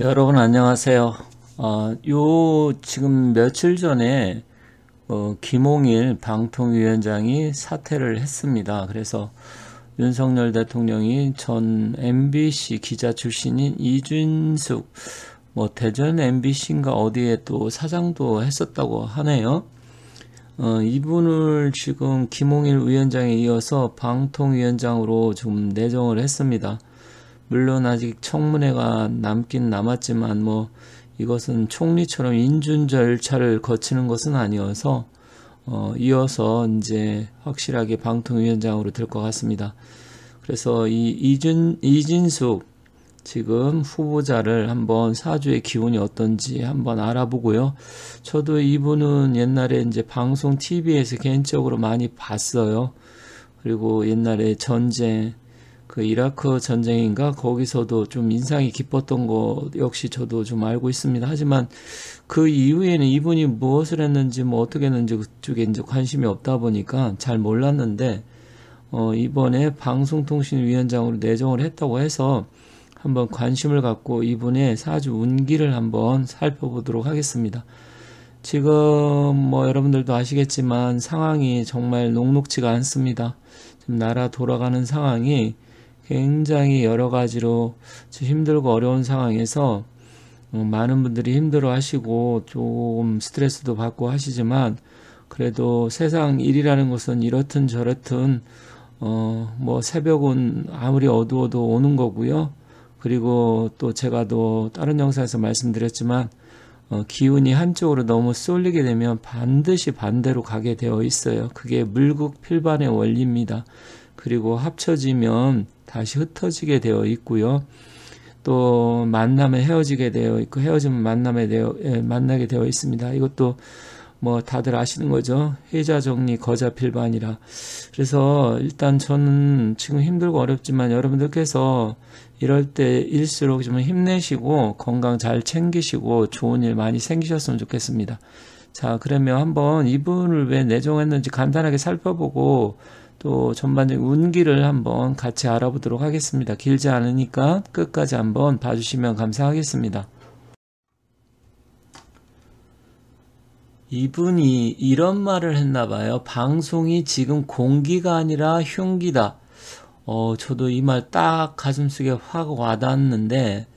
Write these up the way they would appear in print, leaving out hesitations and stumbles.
여러분 안녕하세요. 지금 며칠 전에 김홍일 방통위원장이 사퇴를 했습니다. 그래서 윤석열 대통령이 전 MBC 기자 출신인 이준숙 대전 MBC인가 어디에 또 사장도 했었다고 하네요. 이분을 지금 김홍일 위원장에 이어서 방통위원장으로 좀 내정을 했습니다. 물론 아직 청문회가 남긴 남았지만 이것은 총리처럼 인준 절차를 거치는 것은 아니어서 이어서 이제 확실하게 방통위원장으로 될 것 같습니다. 그래서 이진숙 지금 후보자를 한번 사주의 기운이 어떤지 한번 알아보고요. 저도 이분은 옛날에 이제 방송 TV에서 개인적으로 많이 봤어요. 그리고 옛날에 전쟁, 그 이라크 전쟁인가 거기서도 좀 인상이 깊었던 거 역시 저도 좀 알고 있습니다. 하지만 그 이후에는 이분이 무엇을 했는지 어떻게 했는지 그쪽에 이제 관심이 없다 보니까 잘 몰랐는데 이번에 방송통신위원장으로 내정을 했다고 해서 한번 관심을 갖고 이분의 사주 운기를 한번 살펴보도록 하겠습니다. 지금 여러분들도 아시겠지만 상황이 정말 녹록지가 않습니다. 지금 나라 돌아가는 상황이 굉장히 여러 가지로 힘들고 어려운 상황에서 많은 분들이 힘들어 하시고 좀 스트레스도 받고 하시지만 그래도 세상 일이라는 것은 이렇든 저렇든 새벽은 아무리 어두워도 오는 거고요. 그리고 또 제가 또 다른 영상에서 말씀드렸지만 기운이 한쪽으로 너무 쏠리게 되면 반드시 반대로 가게 되어 있어요. 그게 물극필반의 원리입니다. 그리고 합쳐지면 다시 흩어지게 되어 있고요. 또 만나면 헤어지게 되어 있고 헤어지면 만나게 되어 있습니다. 이것도 다들 아시는 거죠. 회자정리 거자필반이라. 그래서 일단 저는 지금 힘들고 어렵지만 여러분들께서 이럴 때일수록 좀 힘내시고 건강 잘 챙기시고 좋은 일 많이 생기셨으면 좋겠습니다. 자, 그러면 한번 이분을 왜 내정했는지 간단하게 살펴보고 또 전반적인 운기를 한번 같이 알아보도록 하겠습니다. 길지 않으니까 끝까지 한번 봐주시면 감사하겠습니다. 이분이 이런 말을 했나 봐요. 방송이 지금 공기가 아니라 흉기다. 저도 이 말 딱 가슴속에 확 와닿았는데,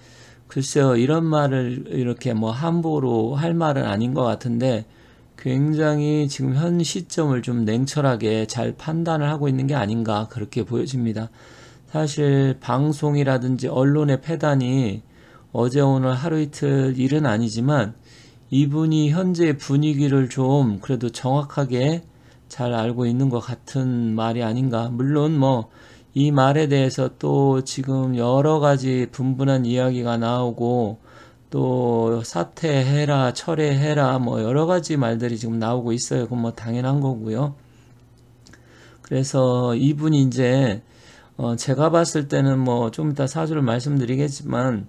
글쎄요, 이런 말을 이렇게 함부로 할 말은 아닌 것 같은데, 굉장히 지금 현 시점을 좀 냉철하게 잘 판단을 하고 있는 게 아닌가, 그렇게 보여집니다. 사실, 방송이라든지 언론의 패단이 어제 오늘 하루 이틀 일은 아니지만, 이분이 현재 분위기를 좀 그래도 정확하게 잘 알고 있는 것 같은 말이 아닌가. 물론 이 말에 대해서 또 지금 여러 가지 분분한 이야기가 나오고 또 사퇴해라, 철회해라 여러 가지 말들이 지금 나오고 있어요. 그건 당연한 거고요. 그래서 이분이 이제 제가 봤을 때는 좀 이따 사주를 말씀드리겠지만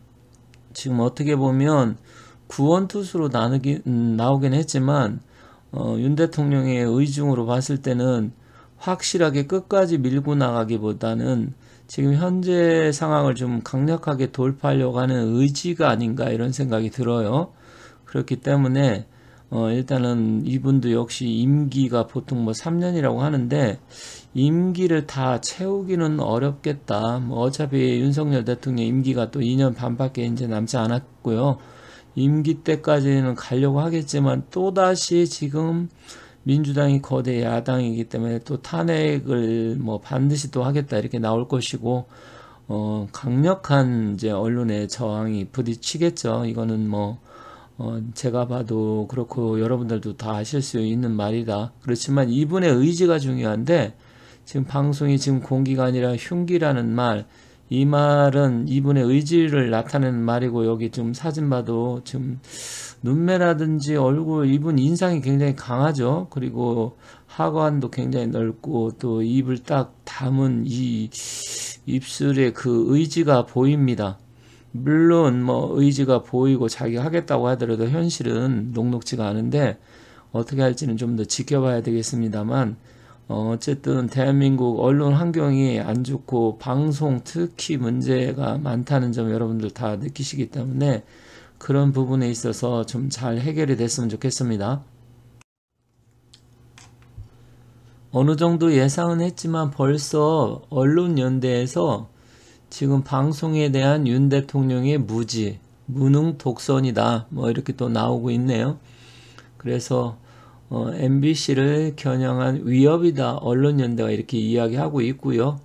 지금 어떻게 보면 구원투수로 나오긴 했지만 윤 대통령의 의중으로 봤을 때는 확실하게 끝까지 밀고 나가기보다는 지금 현재 상황을 좀 강력하게 돌파하려고 하는 의지가 아닌가 이런 생각이 들어요. 그렇기 때문에 일단은 이분도 역시 임기가 보통 3년이라고 하는데 임기를 다 채우기는 어렵겠다. 어차피 윤석열 대통령 임기가 또 2년 반밖에 이제 남지 않았고요. 임기 때까지는 가려고 하겠지만 또다시 지금 민주당이 거대 야당이기 때문에 또 탄핵을 반드시 또 하겠다 이렇게 나올 것이고 강력한 이제 언론의 저항이 부딪히겠죠. 이거는 제가 봐도 그렇고 여러분들도 다 아실 수 있는 말이다. 그렇지만 이분의 의지가 중요한데 지금 방송이 지금 공기가 아니라 흉기라는 말, 이 말은 이분의 의지를 나타내는 말이고 여기 좀 사진 봐도 지금 눈매라든지 얼굴 이분 인상이 굉장히 강하죠. 그리고 하관도 굉장히 넓고 또 입을 딱 담은 이 입술에 그 의지가 보입니다. 물론 의지가 보이고 자기가 하겠다고 하더라도 현실은 녹록지가 않은데 어떻게 할지는 좀 더 지켜봐야 되겠습니다만 어쨌든 대한민국 언론 환경이 안 좋고 방송 특히 문제가 많다는 점 여러분들 다 느끼시기 때문에 그런 부분에 있어서 좀 잘 해결이 됐으면 좋겠습니다. 어느 정도 예상은 했지만 벌써 언론연대에서 지금 방송에 대한 윤 대통령의 무지, 무능 독선이다 뭐 이렇게 또 나오고 있네요. 그래서 MBC를 겨냥한 위협이다 언론연대가 이렇게 이야기하고 있고요.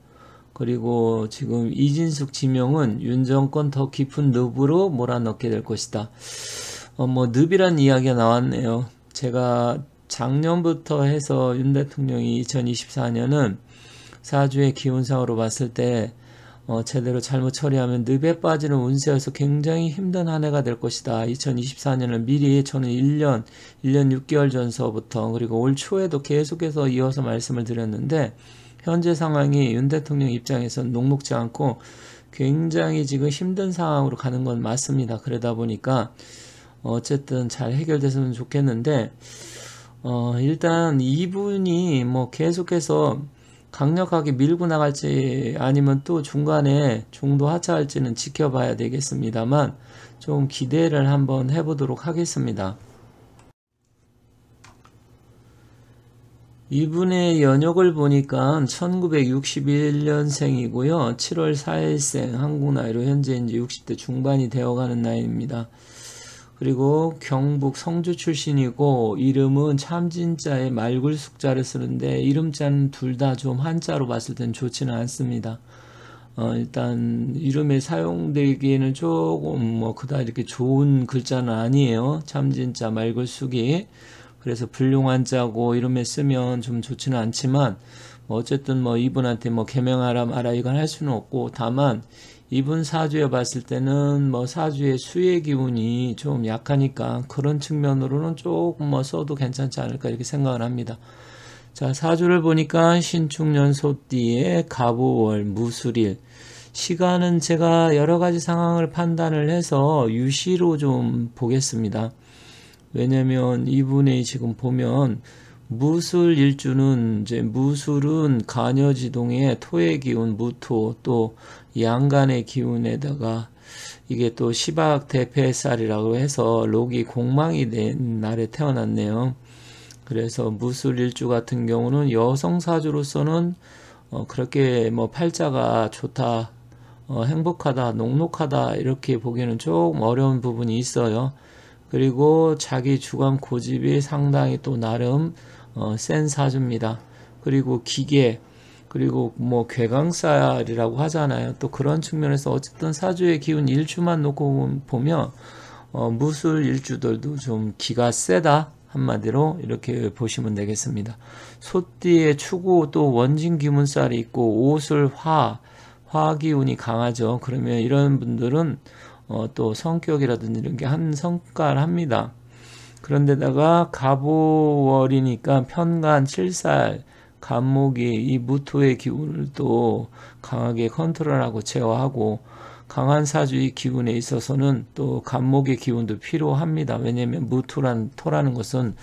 그리고 지금 이진숙 지명은 윤 정권 더 깊은 늪으로 몰아넣게 될 것이다. 뭐 늪이란 이야기가 나왔네요. 제가 작년부터 해서 윤 대통령이 2024년은 사주의 기운상으로 봤을 때 제대로 잘못 처리하면 늪에 빠지는 운세여서 굉장히 힘든 한 해가 될 것이다. 2024년을 미리 저는 1년 6개월 전서부터 그리고 올 초에도 계속해서 이어서 말씀을 드렸는데 현재 상황이 윤 대통령 입장에서는 녹록지 않고 굉장히 지금 힘든 상황으로 가는 건 맞습니다. 그러다 보니까 어쨌든 잘 해결됐으면 좋겠는데 일단 이분이 뭐 계속해서 강력하게 밀고 나갈지 아니면 또 중간에 중도 하차할지는 지켜봐야 되겠습니다만 좀 기대를 한번 해보도록 하겠습니다. 이분의 연역을 보니까 1961년생이고요. 7월 4일생 한국 나이로 현재 이제 60대 중반이 되어가는 나이입니다. 그리고 경북 성주 출신이고 이름은 참진자에 말굴숙자를 쓰는데 이름자는 둘 다 좀 한자로 봤을 땐 좋지는 않습니다. 일단 이름에 사용되기에는 조금 뭐 그다 이렇게 좋은 글자는 아니에요. 참진자 말굴숙이. 그래서 불용한 자고 이름에 쓰면 좀 좋지는 않지만 뭐 어쨌든 뭐 이분한테 뭐 개명하라 마라 이건 할 수는 없고 다만 이분 사주에 봤을 때는 뭐 사주의 수의 기운이 좀 약하니까 그런 측면으로는 조금 뭐 써도 괜찮지 않을까 이렇게 생각을 합니다. 자, 사주를 보니까 신축년 소띠에 갑오월 무술일 시간은 제가 여러 가지 상황을 판단을 해서 유시로 좀 보겠습니다. 왜냐면 이분의 지금 보면 무술 일주는 이제 무술은 간여지동의 토의 기운 무토 또 양간의 기운에다가 이게 또 시박 대패살이라고 해서 록이 공망이 된 날에 태어났네요. 그래서 무술 일주 같은 경우는 여성 사주로서는 그렇게 뭐 팔자가 좋다, 행복하다, 녹록하다 이렇게 보기에는 조금 어려운 부분이 있어요. 그리고 자기 주관 고집이 상당히 또 나름 센 사주입니다. 그리고 기계 그리고 뭐 괴강살이라고 하잖아요. 또 그런 측면에서 어쨌든 사주의 기운 일주만 놓고 보면 무술 일주들도 좀 기가 세다 한마디로 이렇게 보시면 되겠습니다. 소띠의 추구 또 원진 기문살이 있고 오술 화 기운이 강하죠. 그러면 이런 분들은 또 성격이라든지 이런 게 한 성깔 합니다. 그런데다가 갑오월이니까 편간 7살 간목이 이 무토의 기운을 또 강하게 컨트롤하고 제어하고 강한 사주의 기운에 있어서는 또 간목의 기운도 필요합니다. 왜냐하면 토라는 것은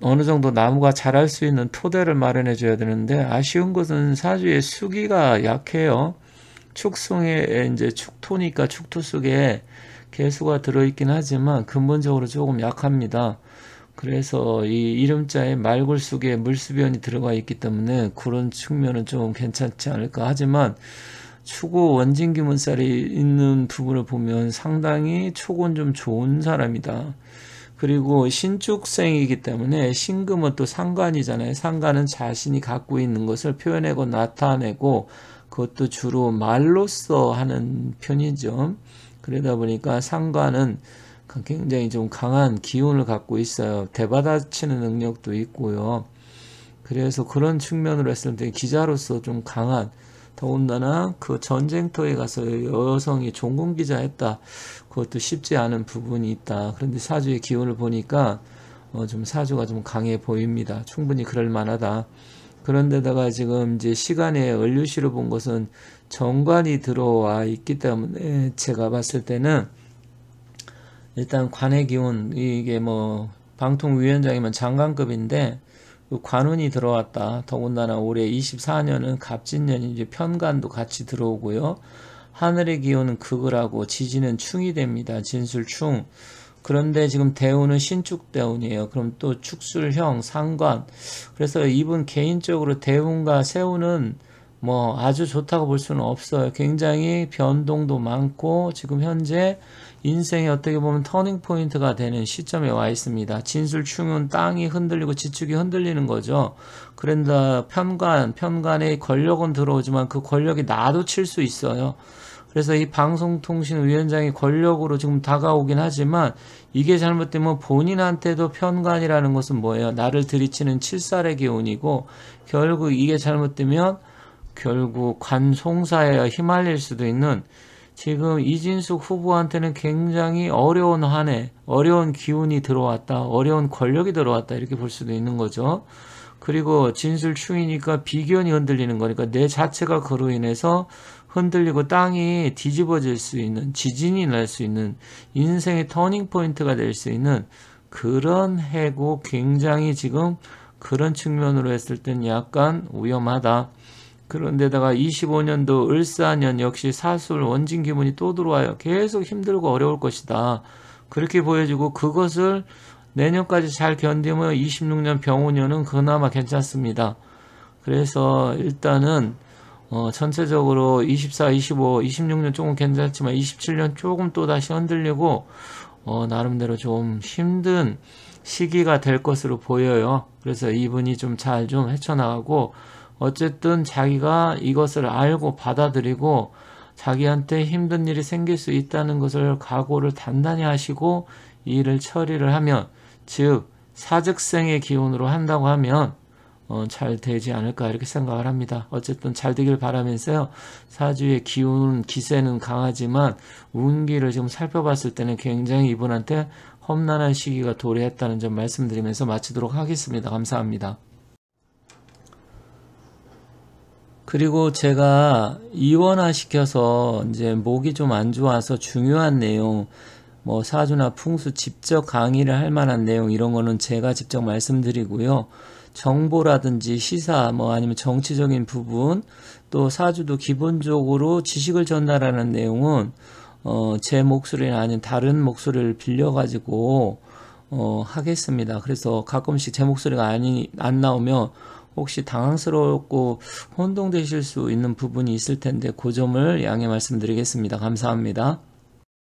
어느 정도 나무가 자랄 수 있는 토대를 마련해 줘야 되는데 아쉬운 것은 사주의 수기가 약해요. 축성에 이제 축토니까 축토 속에 개수가 들어있긴 하지만 근본적으로 조금 약합니다. 그래서 이 이름자에 말굴속에 물수변이 들어가 있기 때문에 그런 측면은 좀 괜찮지 않을까 하지만 추구 원진기문살이 있는 부분을 보면 상당히 촉은 좀 좋은 사람이다. 그리고 신축생이기 때문에 신금은 또 상관이잖아요. 상관은 자신이 갖고 있는 것을 표현하고 나타내고 그것도 주로 말로써 하는 편이죠. 그러다 보니까 상관은 굉장히 좀 강한 기운을 갖고 있어요. 대받아치는 능력도 있고요. 그래서 그런 측면으로 했을 때 기자로서 좀 강한 더군다나 그 전쟁터에 가서 여성이 종군기자 했다. 그것도 쉽지 않은 부분이 있다. 그런데 사주의 기운을 보니까 좀 사주가 좀 강해 보입니다. 충분히 그럴 만하다. 그런데다가 지금 이제 시간에 을류시로 본 것은 정관이 들어와 있기 때문에 제가 봤을 때는 일단 관의 기운 이게 뭐 방통위원장이면 장관급인데 관운이 들어왔다. 더군다나 올해 24년은 갑진년이 이제 편관도 같이 들어오고요. 하늘의 기운은 극을 하고 지지는 충이 됩니다. 진술충. 그런데 지금 대운은 신축대운이에요. 그럼 또 축술형, 상관. 그래서 이분 개인적으로 대운과 세운은 뭐 아주 좋다고 볼 수는 없어요. 굉장히 변동도 많고 지금 현재 인생이 어떻게 보면 터닝 포인트가 되는 시점에 와 있습니다. 진술충은 땅이 흔들리고 지축이 흔들리는 거죠. 그런데 편관에 권력은 들어오지만 그 권력이 나도 칠 수 있어요. 그래서 이 방송통신위원장이 권력으로 지금 다가오긴 하지만 이게 잘못되면 본인한테도 편관이라는 것은 뭐예요? 나를 들이치는 칠살의 기운이고 결국 이게 잘못되면 결국 관송사에 휘말릴 수도 있는 지금 이진숙 후보한테는 굉장히 어려운 한 해, 어려운 기운이 들어왔다, 어려운 권력이 들어왔다 이렇게 볼 수도 있는 거죠. 그리고 진술충이니까 비견이 흔들리는 거니까 내 자체가 그로 인해서 흔들리고 땅이 뒤집어질 수 있는, 지진이 날 수 있는, 인생의 터닝 포인트가 될 수 있는 그런 해고 굉장히 지금 그런 측면으로 했을 땐 약간 위험하다. 그런데다가 25년도 을사년 역시 사술 원진 기분이 또 들어와요. 계속 힘들고 어려울 것이다. 그렇게 보여지고 그것을 내년까지 잘 견디면 26년 병오년은 그나마 괜찮습니다. 그래서 일단은 전체적으로 24, 25, 26년 조금 괜찮지만 27년 조금 또 다시 흔들리고 나름대로 좀 힘든 시기가 될 것으로 보여요. 그래서 이분이 좀 잘 좀 헤쳐나가고 어쨌든 자기가 이것을 알고 받아들이고 자기한테 힘든 일이 생길 수 있다는 것을 각오를 단단히 하시고 이 일을 처리를 하면 즉 사즉생의 기운으로 한다고 하면 잘 되지 않을까 이렇게 생각을 합니다. 어쨌든 잘 되길 바라면서요. 사주의 기운, 기세는 강하지만 운기를 지금 살펴봤을 때는 굉장히 이분한테 험난한 시기가 도래했다는 점 말씀드리면서 마치도록 하겠습니다. 감사합니다. 그리고 제가 이원화 시켜서 이제 목이 좀 안 좋아서 중요한 내용 뭐 사주나 풍수 직접 강의를 할 만한 내용 이런 거는 제가 직접 말씀드리고요. 정보라든지 시사 뭐 아니면 정치적인 부분 또 사주도 기본적으로 지식을 전달하는 내용은 제 목소리나 아니면 다른 목소리를 빌려가지고 하겠습니다. 그래서 가끔씩 제 목소리가 안 나오면 혹시 당황스럽고 혼동되실 수 있는 부분이 있을 텐데 그 점을 양해 말씀드리겠습니다. 감사합니다.